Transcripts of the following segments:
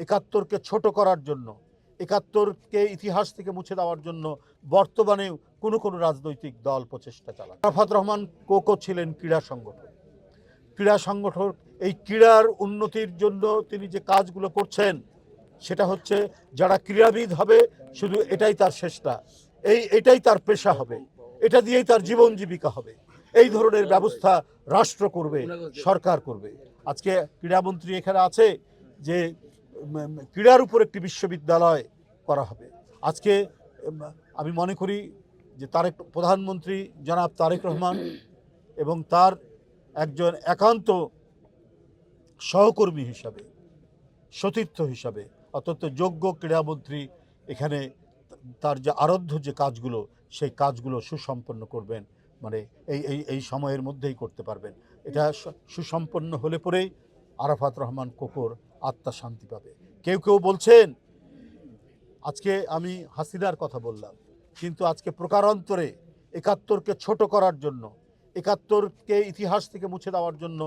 একাত্তরকে ছোট করার জন্য, একাত্তরকে ইতিহাস থেকে মুছে দেওয়ার জন্য বর্তমানে কোনো রাজনৈতিক দল প্রচেষ্টা চালায়। আরাফাত রহমান কোকো ছিলেন ক্রীড়া সংগঠন। এই ক্রীড়ার উন্নতির জন্য তিনি যে কাজগুলো করছেন সেটা হচ্ছে যারা ক্রীড়াবিদ হবে শুধু এটাই তার চেষ্টা, এটাই তার পেশা হবে, এটা দিয়েই তার জীবন জীবিকা হবে, এই ধরনের ব্যবস্থা রাষ্ট্র করবে, সরকার করবে। আজকে ক্রীড়ামন্ত্রী এখানে আছে যে ক্রীড়ার উপর একটি বিশ্ববিদ্যালয় করা হবে। আজকে আমি মনে করি যে প্রধানমন্ত্রী জনাব তারেক রহমান এবং তার একজন একান্ত সহকর্মী হিসাবে, সতীর্থ হিসাবে অত্যন্ত যোগ্য ক্রীড়ামন্ত্রী এখানে তার যে আরাধ্য যে কাজগুলো সেই কাজগুলো সুসম্পন্ন করবেন, মানে এই সময়ের মধ্যেই করতে পারবেন। এটা সুসম্পন্ন হলে পরেই আরাফাত রহমান কোকোর আত্মা শান্তি পাবে। কেউ বলছেন, আজকে আমি হাসিনার কথা বললাম, কিন্তু আজকে প্রকারান্তরে একাত্তরকে ছোট করার জন্য, একাত্তরকে ইতিহাস থেকে মুছে দেওয়ার জন্য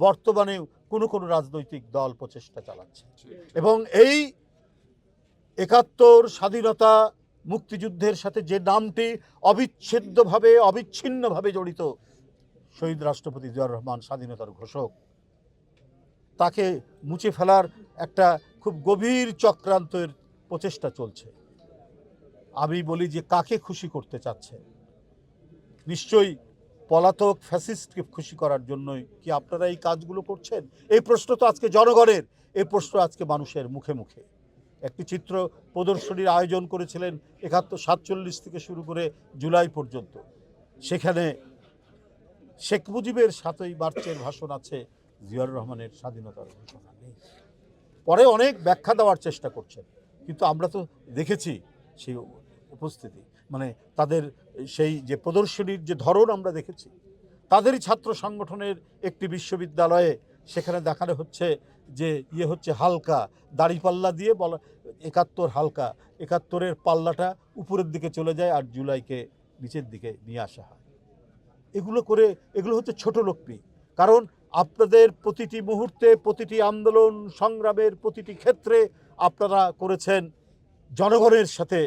বর্তমানে কোনো রাজনৈতিক দল প্রচেষ্টা চালাচ্ছে। এবং এই একাত্তর স্বাধীনতা মুক্তিযুদ্ধের সাথে যে নামটি অবিচ্ছিন্নভাবে জড়িত, শহীদ রাষ্ট্রপতি জিয়াউর রহমান স্বাধীনতার ঘোষক, তাকে মুছে ফেলার একটা খুব গভীর চক্রান্তের প্রচেষ্টা চলছে। আমি বলি যে কাকে খুশি করতে চাচ্ছেন? নিশ্চয়ই পলাতক ফ্যাসিস্টকে খুশি করার জন্যই কি আপনারা এই কাজগুলো করছেন? এই প্রশ্ন তো আজকে জনগণের, এই প্রশ্ন আজকে মানুষের মুখে মুখে। একটি চিত্র প্রদর্শনীর আয়োজন করেছিলেন 47 থেকে শুরু করে জুলাই পর্যন্ত। সেখানে শেখ মুজিবের 7ই মার্চের ভাষণ আছে, জিয়াউর রহমানের স্বাধীনতার ঘোষণা নেই। পরে অনেক ব্যাখ্যা দেওয়ার চেষ্টা করছেন, কিন্তু আমরা তো দেখেছি সেই উপস্থিতি, মানে তাদের সেই যে প্রদর্শনীর যে ধরন আমরা দেখেছি। তাদেরই ছাত্র সংগঠনের একটি বিশ্ববিদ্যালয়ে সেখানে দেখানো হচ্ছে যে হচ্ছে হালকা দাড়িপাল্লা দিয়ে বলা 71 হালকা, 71-এর পাল্লাটা উপরের দিকে চলে যায় আর জুলাইকে নিচের দিকে নিয়ে আসা হয়। এগুলো হচ্ছে ছোট লোকপি। কারণ আপনাদের প্রতিটি মুহূর্তে, প্রতিটি আন্দোলন সংগ্রামের প্রতিটি ক্ষেত্রে আপনারা করেছেন জনগণের সাথে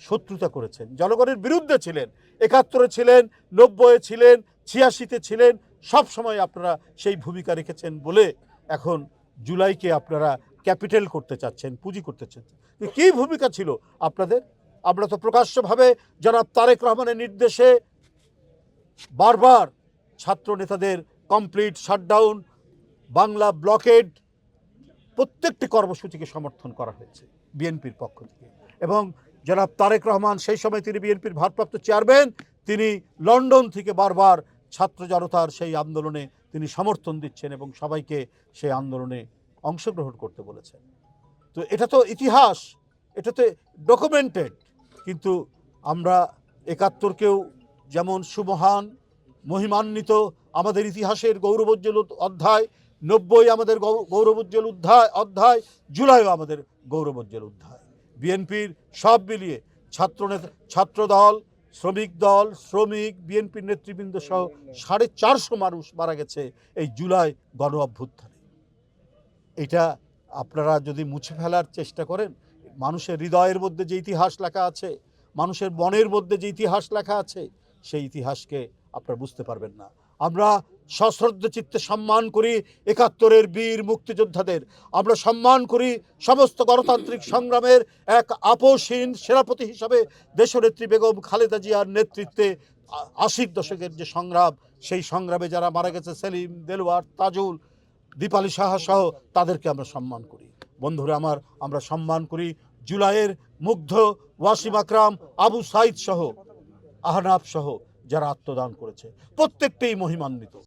শত্রুতা করেছেন, জনগণের বিরুদ্ধে ছিলেন। 71-এ ছিলেন, 90-এ ছিলেন, 86-তে ছিলেন, সব সময় আপনারা সেই ভূমিকা রেখেছেন বলে এখন জুলাইকে আপনারা ক্যাপিটাল করতে চাচ্ছেন, পুঁজি করতে চাচ্ছেন। কী ভূমিকা ছিল আপনাদের? আমরা তো প্রকাশ্যভাবে জনাব তারেক রহমানের নির্দেশে বারবার ছাত্র নেতাদের কমপ্লিট শাটডাউন, বাংলা ব্লকেড, প্রত্যেকটি কর্মসূচিকে সমর্থন করা হয়েছে বিএনপির পক্ষ থেকে। এবং জনাব তারেক রহমান সেই সময় তিনি বিএনপির ভারপ্রাপ্ত চেয়ারম্যান, তিনি লন্ডন থেকে বারবার ছাত্র জনতার সেই আন্দোলনে তিনি সমর্থন দিচ্ছেন এবং সবাইকে সেই আন্দোলনে অংশগ্রহণ করতে বলেছেন। তো এটা তো ইতিহাস, এটাতে ডকুমেন্টেড। কিন্তু আমরা 71-কেও যেমন সুমহান, মহিমান্বিত আমাদের ইতিহাসের গৌরবোজ্জ্বল অধ্যায়, 90-ই আমাদের গৌরবোজ্জ্বল অধ্যায়, জুলাইও আমাদের গৌরবোজ্জ্বল অধ্যায়। বিএনপির সব মিলিয়ে ছাত্রদল, শ্রমিক, বিএনপির নেতৃবৃন্দ সহ 450 মানুষ মারা গেছে এই জুলাই গণ অভ্যুত্থানে। এটা আপনারা যদি মুছে ফেলার চেষ্টা করেন, মানুষের হৃদয়ের মধ্যে যে ইতিহাস লেখা আছে, মানুষের মনের মধ্যে যে ইতিহাস লেখা আছে, সেই ইতিহাসকে আপনারা বুঝতে পারবেন না। আমরা সশ্রদ্ধ চিত্তে সম্মান করি 71-এর বীর মুক্তিযোদ্ধাদের, আমরা সম্মান করি সমস্ত গণতান্ত্রিক সংগ্রামের এক আপসহীন সেনাপতি হিসাবে দেশনেত্রী বেগম খালেদা জিয়ার নেতৃত্বে 80 দশকের যে সংগ্রাম, সেই সংগ্রামে যারা মারা গেছে, সেলিম, দেলোয়ার, তাজুল, দীপালি সাহা সহ তাদেরকে আমরা সম্মান করি। বন্ধুরা আমার, আমরা সম্মান করি জুলাইয়ের মুগ্ধ, ওয়াসিম আকরাম, আবু সাইদ সহ, আহনাফ সহ যারা আত্মদান করেছে, প্রত্যেকটাই মহিমান্বিত।